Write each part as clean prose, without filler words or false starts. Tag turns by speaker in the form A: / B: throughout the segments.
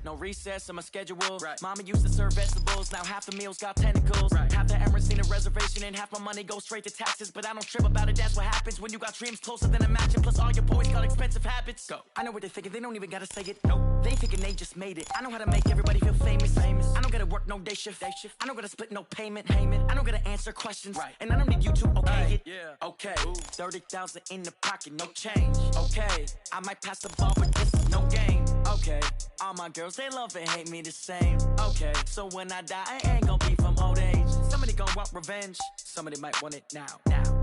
A: No recess in my schedule. Mama used to serve vegetables, now half the meals got tentacles. Half the Emirates need a reservation and half my money goes straight to taxes. But I don't trip about it, that's what happens when you got dreams closer than imagine. Plus all your boys got expensive habits. Go. I know what they're thinking, they don't even gotta say it. No, they ain't thinking, they just made it. I know how to make everybody feel famous. I don't gotta work no day shift. I don't gotta split no payment. I don't gotta answer questions. And I don't need you to okay it. Okay, 30,000 in the pocket, no change. Okay, I might pass the ball, but this is no game. Okay, all my girls, they love and hate me the same. Okay, so when I die, I ain't gonna be from old age. Somebody gon' want revenge, somebody might want it now.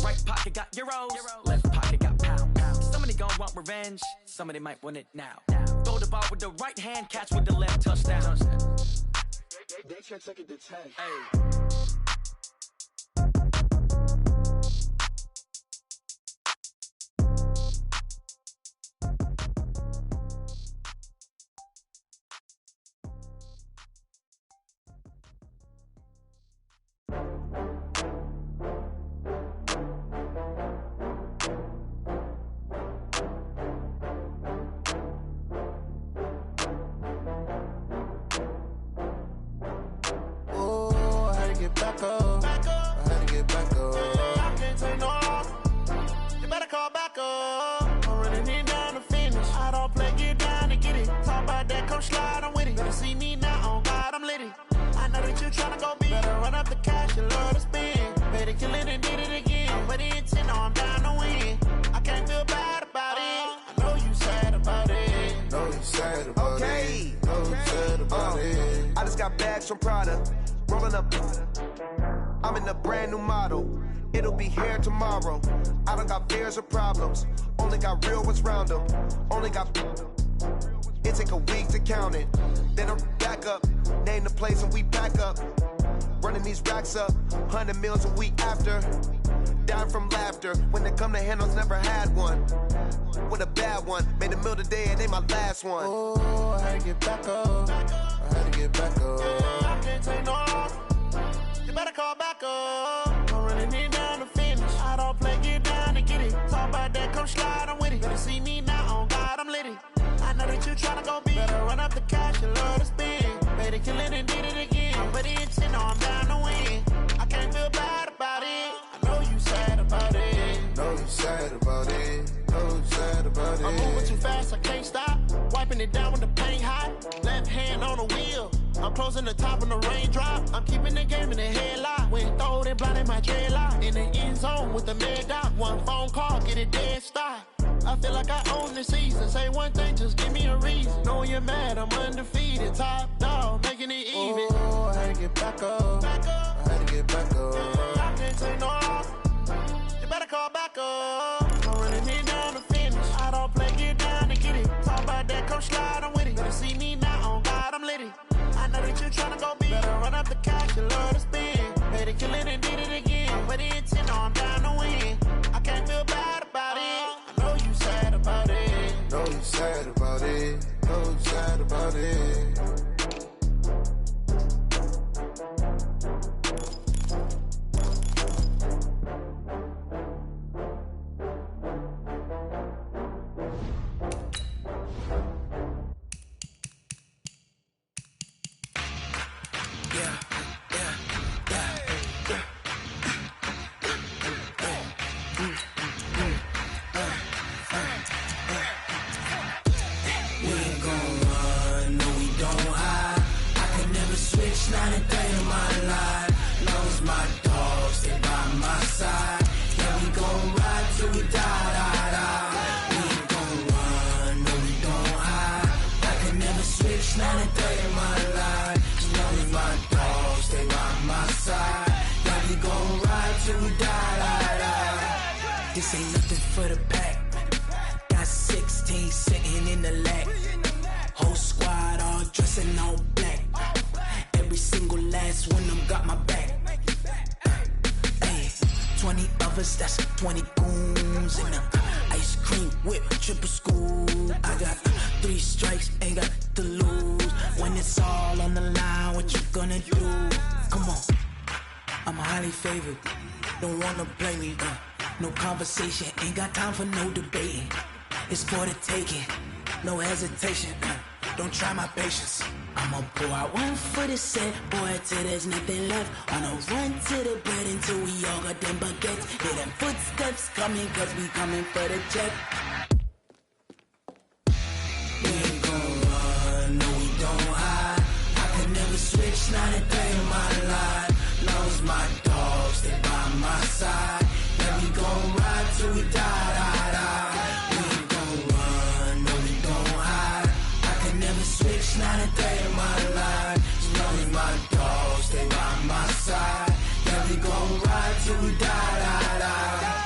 A: Right pocket got euros, left pocket got pounds. Somebody gon' want revenge, somebody might want it now. Throw the ball with the right hand, catch with the left, touchdown.
B: They can't take it to 10.
A: Hey.
C: Back up. I had to get back up. I can't take no loss. You better call back up. I'm running it down to finish. I don't play, get down to get it. Talk about that, come slide, I'm with it. Better see me now, on God, I'm litty. I know that you tryna go big. Better run up the cash, you love to spend. Better kill it and did it again. But the intent, no, I'm down to win. I can't feel bad about it. I know you sad about it.
B: Know you sad about it. Know you sad about it.
D: I just got bags from Prada. Rolling up, I'm in a brand new model. It'll be here tomorrow. I don't got fears or problems. Only got real ones round them. Only got. It take a week to count it. Then I'm back up. Name the place and we back up. Running these racks up. 100 meals a week after. Dying from laughter. When they come to handles, never had one. With a bad one. Made a meal today and they my last one.
C: Oh, I had to get back up. I had to get back up. I can't take no loss. You better call back up. I'm running it down to finish. I don't play, get down to get it. Talk about that, come slide, I'm with it. Better see me now, on God, I'm litty. I know that you tryna go big. Better run up the cash, you love to spend. Better kill it and did it again. But it's in, no, I'm down to win. I can't feel bad about it. I know you sad about it.
B: Know you sad about it. Know you sad about it.
C: I'm moving too fast, I can't stop. Wiping it down with the paint hot. Left hand on the wheel. I'm closing the top on the raindrop. I'm keeping the game in the headlock. When throwed and blinded my dreadlock. In the end zone with the mad dot. One phone call, get it dead stop. I feel like I own the season. Say one thing, just give me a reason. Knowing you're mad, I'm undefeated. Top dog, making it even.
B: Oh, I had to get back up. I had to get back up.
C: I can't take no loss. You better call back up. I'm running it down to finish. I don't play, get down to get it. Talk about that, come slide, I'm with it. Better see me now, on God, I'm litty. I know that you tryna go big. Better run up the cash, you love to spend. Better kill it and did it again. But the intent, no, I'm down to win. I can't feel bad about it. I know you sad about it.
B: Know you sad about it. Know you sad about it.
E: Not a day in my life. Knows my dogs, they by my side. Yeah, we gon' ride till we die. We ain't gon' run, no, we don't hide. I can never switch, not a day in my life. Knows my dogs, they by my side. Yeah, we gon' ride till we die. This ain't nothing for the pack. Got 16 sitting in the lap. Whole squad all dressing all black. Every single last one of them got my back. Hey, 20 of us, that's 20 goons. And ice cream whip, triple scoop. I got 3 strikes, ain't got to lose. When it's all on the line, what you gonna do? Come on, I'm highly favored. Don't wanna play me, no conversation, ain't got time for no debating. It's for the taking, no hesitation. don't try my patience. I'ma pull out one foot and set, boy, till there's nothing left. On a run to the bread until we all got them baguettes. Hear them footsteps coming, cause we coming for the check. We ain't gon' run, no we don't hide. I could never switch, not a day in my life. Lost my dogs, they by my side. Yeah, we gon' ride till we die, die, die. We ain't gon' run, no we don't hide. I could never switch, not a day in my life. As long as my dogs, they by my side. Yeah, we gon' ride till we die, die, die.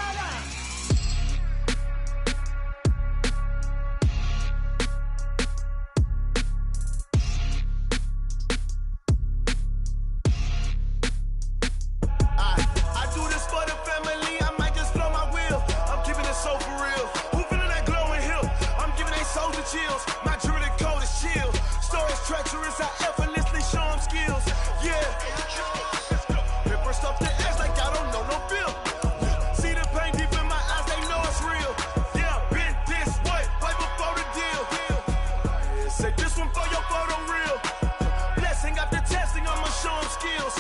C: Chills. My jewelry code is chill. Stories treacherous, I effortlessly show them skills. Yeah. Paper stuff the edge like I don't know no bill. See the pain deep in my eyes, they know it's real. Yeah, been this way, way before the deal. Say this one for your photo real. Blessing after testing, I'ma show them skills.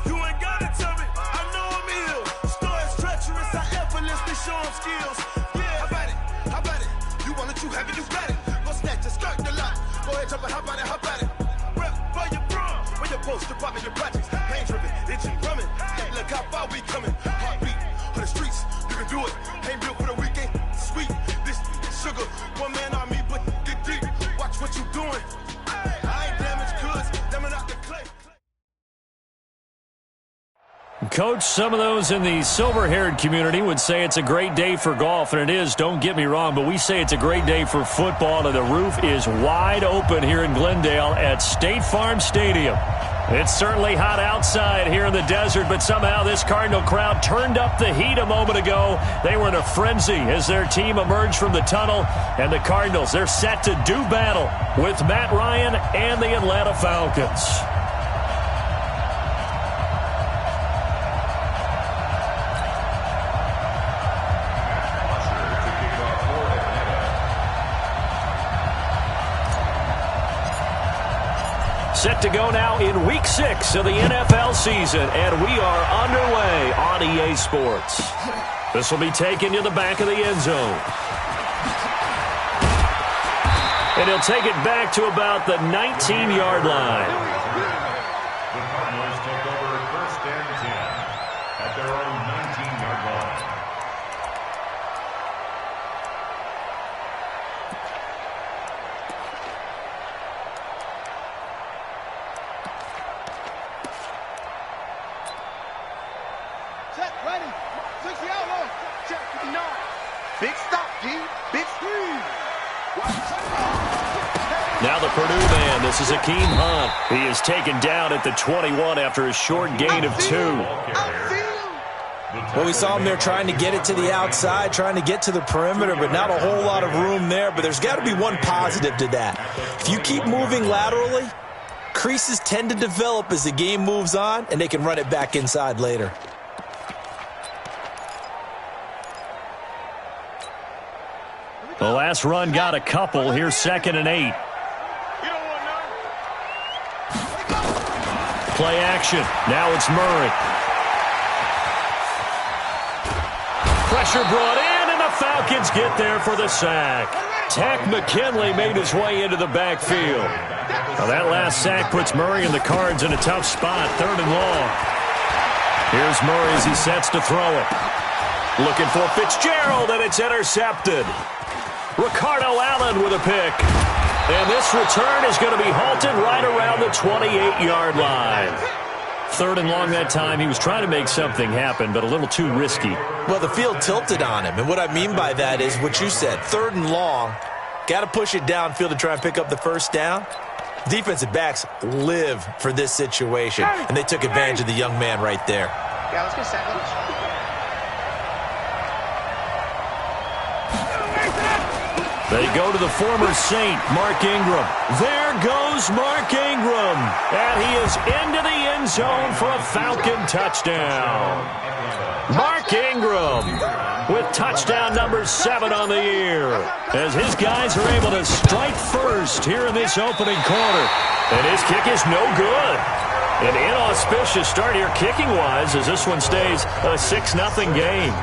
C: You ain't gotta tell me, I know I'm ill. Stories treacherous, I effortlessly show them skills. Yeah, how about it? How about it? You want it, you have it, you got it. Just skirt the lot. Go ahead, jump it, hop on it, hop on it. Rep for your bro. When your poster popping your projects. Pain driven, itching, drumming. Look how far we coming. Heartbeat on the streets. You can do it. Ain't built for the weekend. Sweet, this sugar. One man army, but get deep. Watch what you doing. I ain't damaged goods. Damn it out the clay.
F: Coach, some of those in the silver-haired community would say it's a great day for golf, and it is, don't get me wrong, but we say it's a great day for football, and the roof is wide open here in Glendale at State Farm Stadium. It's certainly hot outside here in the desert, but somehow this Cardinal crowd turned up the heat a moment ago. They were in a frenzy as their team emerged from the tunnel, and the Cardinals, they're set to do battle with Matt Ryan and the Atlanta Falcons. Set to go now in Week 6 of the NFL season, and we are underway on EA Sports. This will be taken to the back of the end zone. And he'll take it back to about the 19-yard line.
G: The Cardinals take over first and 10 at their own 19-yard line.
C: Big stop, G. Big squeeze.
F: Now the Purdue man, this is Akeem Hunt. He is taken down at the 21 after a short gain of 2.
H: Well, we saw him there trying to get it to the outside, trying to get to the perimeter, but not a whole lot of room there. But there's got to be one positive to that. If you keep moving laterally, creases tend to develop as the game moves on, and they can run it back inside later.
F: The last run got a couple. Here's 2nd and 8. Play action. Now it's Murray. Pressure brought in, and the Falcons get there for the sack. Tack McKinley made his way into the backfield. Now that last sack puts Murray and the Cards in a tough spot, 3rd and long. Here's Murray as he sets to throw it. Looking for Fitzgerald, and it's intercepted. Ricardo Allen with a pick. And this return is going to be halted right around the 28-yard line. 3rd and long that time. He was trying to make something happen, but a little too risky.
H: Well, the field tilted on him, and what I mean by that is what you said. 3rd and long, got to push it downfield to try and pick up the first down. Defensive backs live for this situation, and they took advantage of the young man right there.
C: Yeah, let's get second.
F: They go to the former Saint, Mark Ingram. There goes Mark Ingram. And he is into the end zone for a Falcon touchdown. Mark Ingram with touchdown number 7 on the year, as his guys are able to strike first here in this opening quarter. And his kick is no good. An inauspicious start here kicking-wise as this one stays a 6-0 game.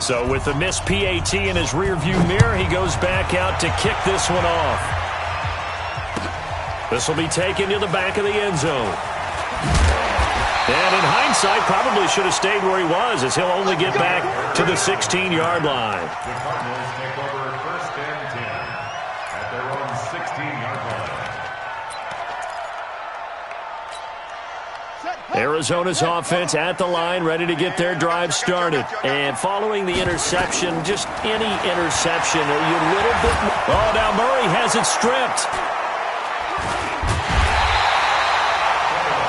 F: So with the missed PAT in his rearview mirror, he goes back out to kick this one off. This will be taken to the back of the end zone. And in hindsight, probably should have stayed where he was, as he'll only get back to the 16-yard line.
G: The Cardinals take over 1st and 10 at their own 16-yard line.
F: Arizona's offense at the line, ready to get their drive started. And following the interception, just any interception, are you a little bit... Oh, now Murray has it stripped.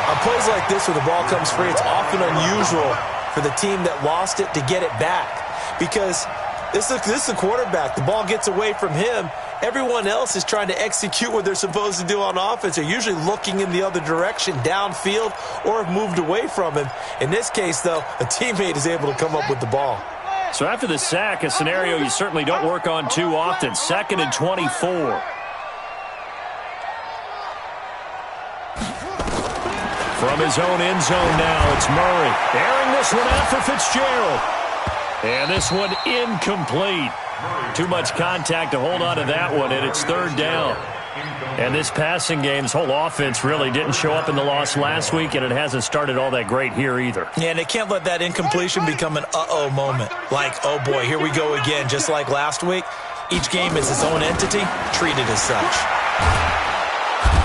H: On plays like this where the ball comes free, it's often unusual for the team that lost it to get it back. Because this is a quarterback. The ball gets away from him. Everyone else is trying to execute what they're supposed to do on offense. They're usually looking in the other direction, downfield, or have moved away from him. In this case, though, a teammate is able to come up with the ball.
F: So after the sack, a scenario you certainly don't work on too often. 2nd and 24. From his own end zone now, it's Murray. Airing this one out for Fitzgerald. And this one incomplete. Too much contact to hold on to that one, and it's 3rd down. And this passing game's whole offense really didn't show up in the loss last week, and it hasn't started all that great here either.
H: Yeah, and they can't let that incompletion become an uh-oh moment. Like, oh boy, here we go again, just like last week. Each game is its own entity, treated as such.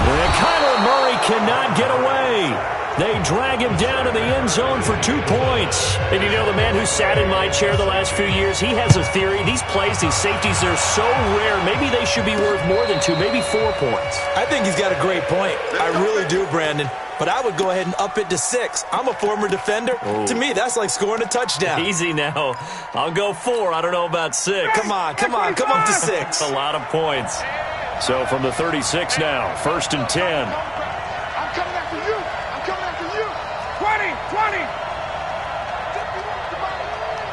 F: And Kyler Murray cannot get away. They drag him down to the end zone for 2 points. And you know, the man who sat in my chair the last few years, he has a theory. These plays, these safeties, they're so rare. Maybe they should be worth more than 2, maybe 4 points.
H: I think he's got a great point. I really do, Brandon. But I would go ahead and up it to 6. I'm a former defender. Oh. To me, that's like scoring a touchdown.
F: Easy now. I'll go 4. I don't know about 6.
H: Come on. Come up to 6.
F: That's a lot of points. So from the 36 now, 1st and 10.
C: I'm coming after you. 20.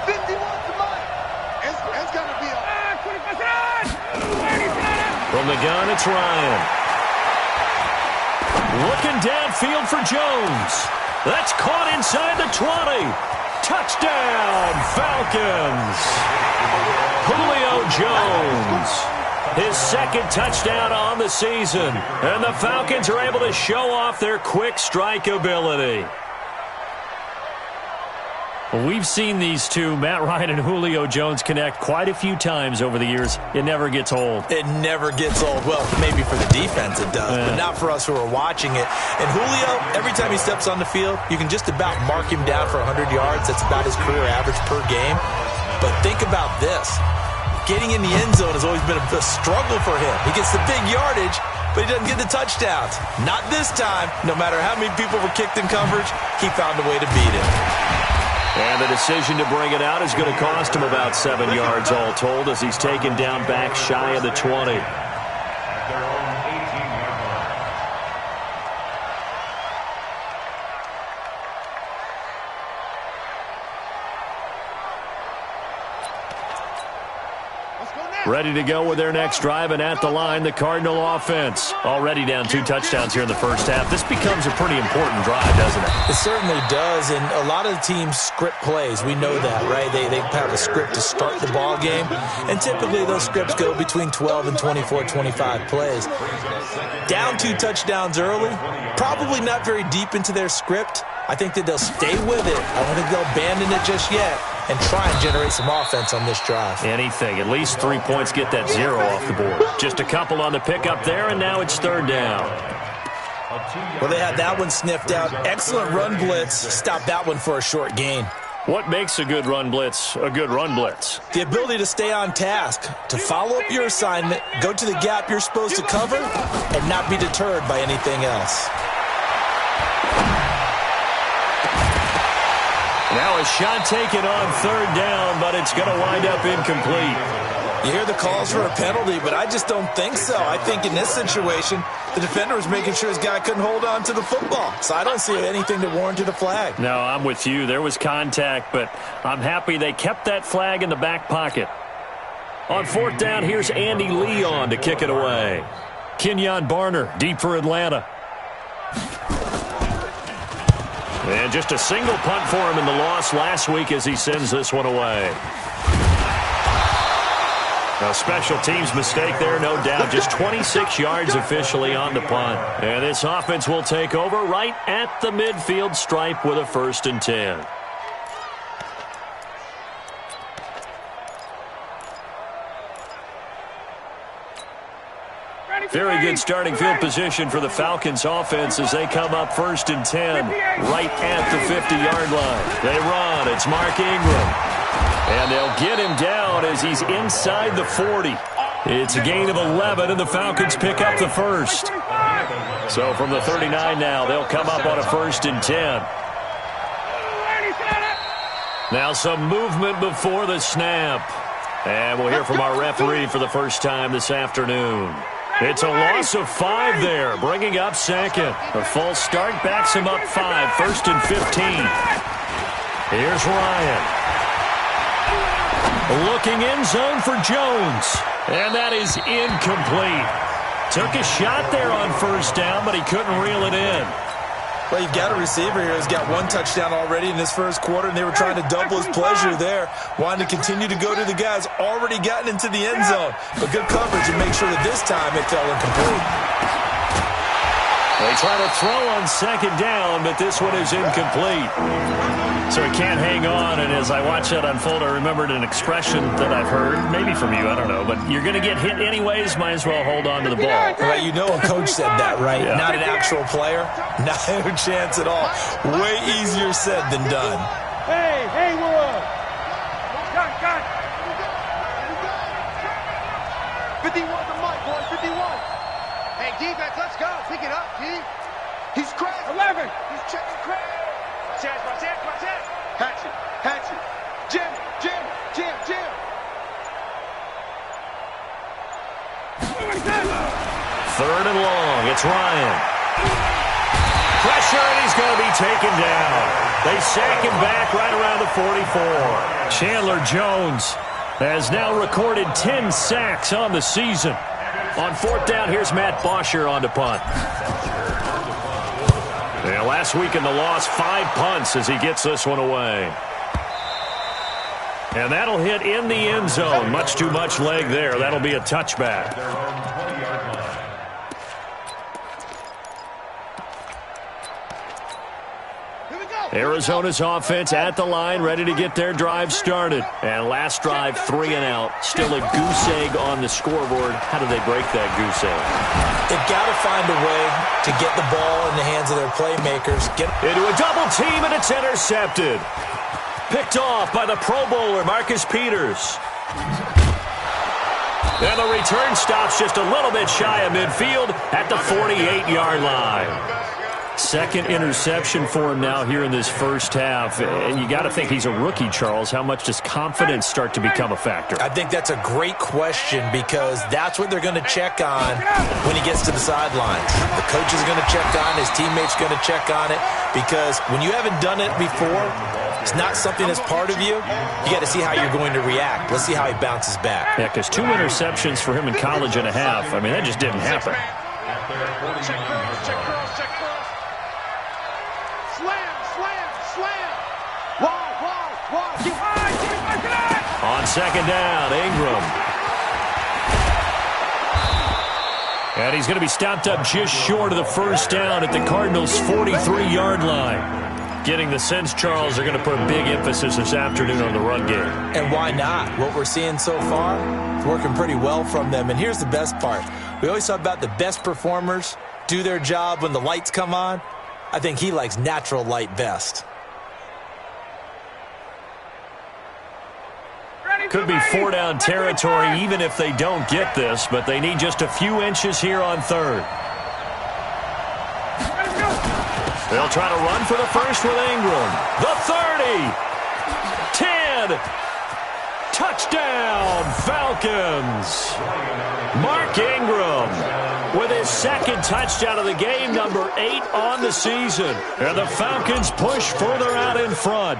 C: 51 to mine. It's going to be a...
F: 20. From the gun, it's Ryan. Looking downfield for Jones. That's caught inside the 20. Touchdown, Falcons. Julio Jones. His 2nd touchdown on the season. And the Falcons are able to show off their quick strike ability. We've seen these two, Matt Ryan and Julio Jones, connect quite a few times over the years. It never gets old.
H: It never gets old. Well, maybe for the defense it does, but not for us who are watching it. And Julio, every time he steps on the field, you can just about mark him down for 100 yards. That's about his career average per game. But think about this. Getting in the end zone has always been a struggle for him. He gets the big yardage, but he doesn't get the touchdowns. Not this time. No matter how many people were kicked in coverage, he found a way to beat it.
F: And the decision to bring it out is going to cost him about 7 yards all told, as he's taken down back shy of the 20.
G: At their own 18-yard line.
F: Ready to go with their next drive, and at the line, the Cardinal offense. Already down 2 touchdowns here in the first half. This becomes a pretty important drive, doesn't it?
H: It certainly does, and a lot of the teams script plays. We know that, right? They have a script to start the ball game, and typically those scripts go between 12 and 24, 25 plays. Down 2 touchdowns early, probably not very deep into their script. I think that they'll stay with it. I don't think they'll abandon it just yet and try and generate some offense on this drive.
F: Anything. At least 3 points, get that 0 off the board. Just a couple on the pickup there, and now it's 3rd down.
H: Well, they had that one sniffed out. Excellent run blitz. Stop that one for a short gain.
F: What makes a good run blitz a good run blitz?
H: The ability to stay on task, to follow up your assignment, go to the gap you're supposed to cover, and not be deterred by anything else.
F: Now a shot taken on 3rd down, but it's going to wind up incomplete.
H: You hear the calls for a penalty, but I just don't think so. I think in this situation, the defender was making sure his guy couldn't hold on to the football. So I don't see anything that warranted a flag.
F: No, I'm with you. There was contact, but I'm happy they kept that flag in the back pocket. On 4th down, here's Andy Leon to kick it away. Kenyon Barner, deep for Atlanta. And just a single punt for him in the loss last week as he sends this one away. A special teams mistake there, no doubt. Just 26 yards officially on the punt. And this offense will take over right at the midfield stripe with a 1st and 10. Very good starting field position for the Falcons offense as they come up 1st and 10 right at the 50-yard line. They run. It's Mark Ingram. And they'll get him down as he's inside the 40. It's a gain of 11, and the Falcons pick up the 1st. So from the 39 now, they'll come up on a 1st and 10. Now some movement before the snap. And we'll hear from our referee for the first time this afternoon. It's a loss of 5 there, bringing up 2nd. A false start backs him up 5, 1st and 15. Here's Ryan. Looking end zone for Jones. And that is incomplete. Took a shot there on 1st down, but he couldn't reel it in.
H: Well, you've got a receiver here who's got 1 touchdown already in this 1st quarter, and they were trying to double his pleasure there. Wanted to continue to go to the guys already gotten into the end zone. But good coverage and make sure that this time it fell incomplete.
F: They try to throw on 2nd down, but this one is incomplete. So he can't hang on, and as I watch that unfold, I remembered an expression that I've heard, maybe from you, I don't know, but you're going to get hit anyways, might as well hold on to the ball.
H: Well, you know a coach said that, right? Yeah. Not an actual player. Not a chance at all. Way easier said than done.
C: Hey, we're up. Got. 51 the mic, boys, 51. Hey, defense, let's go. Pick it up, G. He's crazy. 11. He's checking crazy. Watch it. Hatchet. Jim.
F: 3rd and long. It's Ryan. Pressure, and he's going to be taken down. They sack him back right around the 44. Chandler Jones has now recorded 10 sacks on the season. On 4th down, here's Matt Bosher on to punt. Yeah, last week in the loss, 5 punts as he gets this one away. And that'll hit in the end zone. Much too much leg there. That'll be a touchback. Arizona's offense at the line, ready to get their drive started. And last drive, 3 and out. Still a goose egg on the scoreboard. How do they break that goose egg?
H: They've got to find a way to get the ball in the hands of their playmakers.
F: Into a double team, and it's intercepted. Picked off by the Pro Bowler, Marcus Peters. And the return stops just a little bit shy of midfield at the 48-yard line. 2nd interception for him now here in this 1st half. And you got to think he's a rookie, Charles. How much does confidence start to become a factor?
H: I think that's a great question because that's what they're going to check on when he gets to the sidelines. The coach is going to check on, his teammates going to check on it, because when you haven't done it before, it's not something that's part of you. You got to see how you're going to react. Let's see how he bounces back.
F: Yeah, because 2 interceptions for him in college and a half. I mean, that just didn't happen.
C: Check cross. Slam. Wide.
F: On 2nd down, Ingram. And he's going to be stopped up just short of the 1st down at the Cardinals' 43-yard line. Getting the sense, Charles, they're going to put a big emphasis this afternoon on the run game.
H: And why not? What we're seeing so far is working pretty well from them. And here's the best part. We always talk about the best performers do their job when the lights come on. I think he likes natural light best.
F: Could be 4-down territory even if they don't get this, but they need just a few inches here on 3rd. They'll try to run for the first with Ingram. The 30. 10. Touchdown, Falcons. Mark Ingram with his second touchdown of the game, number 8 on the season. And the Falcons push further out in front.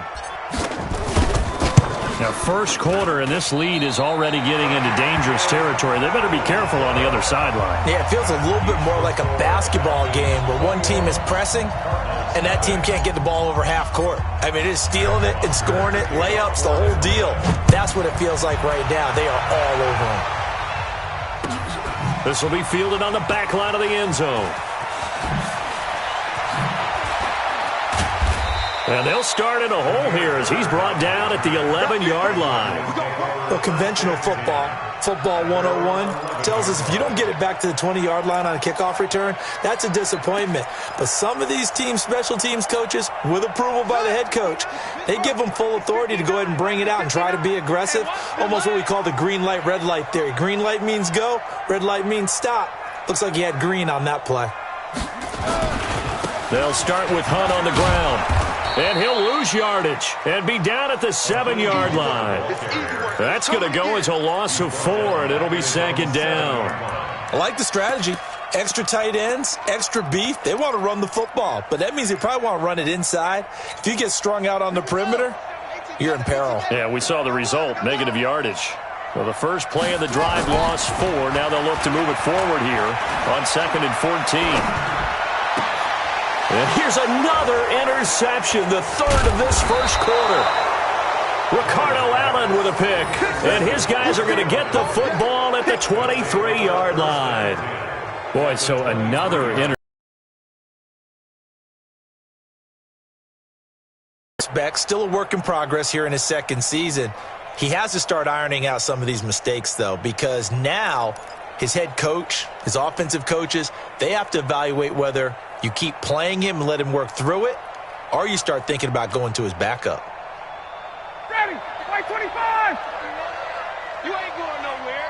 F: Now, first quarter, and this lead is already getting into dangerous territory. They better be careful on the other sideline.
H: Yeah, it feels a little bit more like a basketball game where one team is pressing and that team can't get the ball over half court. I mean, it is stealing it and scoring it, layups, the whole deal. That's what it feels like right now. They are all over him.
F: This will be fielded on the back line of the end zone. And they'll start in a hole here as he's brought down at the 11-yard line.
H: Well, conventional football 101, tells us if you don't get it back to the 20-yard line on a kickoff return, that's a disappointment. But some of these teams, special teams coaches, with approval by the head coach, they give them full authority to go ahead and bring it out and try to be aggressive, almost what we call the green light, red light theory. Green light means go, red light means stop. Looks like he had green on that play.
F: They'll start with Hunt on the ground. And he'll lose yardage and be down at the 7-yard line. That's going to go as a loss of 4, and it'll be second down.
H: I like the strategy. Extra tight ends, extra beef. They want to run the football, but that means they probably want to run it inside. If you get strung out on the perimeter, you're in peril.
F: Yeah, we saw the result, negative yardage. Well, the first play of the drive lost 4. Now they'll look to move it forward here on 2nd and 14. And here's another interception, the third of this first quarter. Ricardo Allen with a pick. And his guys are going to get the football at the 23-yard line. Boy, so another interception.
H: Still a work in progress here in his second season. He has to start ironing out some of these mistakes, though, because now his head coach, his offensive coaches, they have to evaluate whether you keep playing him and let him work through it, or you start thinking about going to his backup.
C: Ready, white 25! You ain't going nowhere.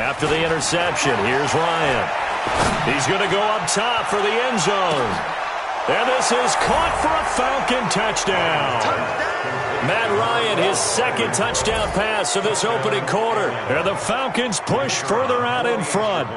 F: After the interception, here's Ryan. He's going to go up top for the end zone. And this is caught for a Falcon touchdown. Matt Ryan, his second touchdown pass of this opening quarter. And the Falcons push further out in front.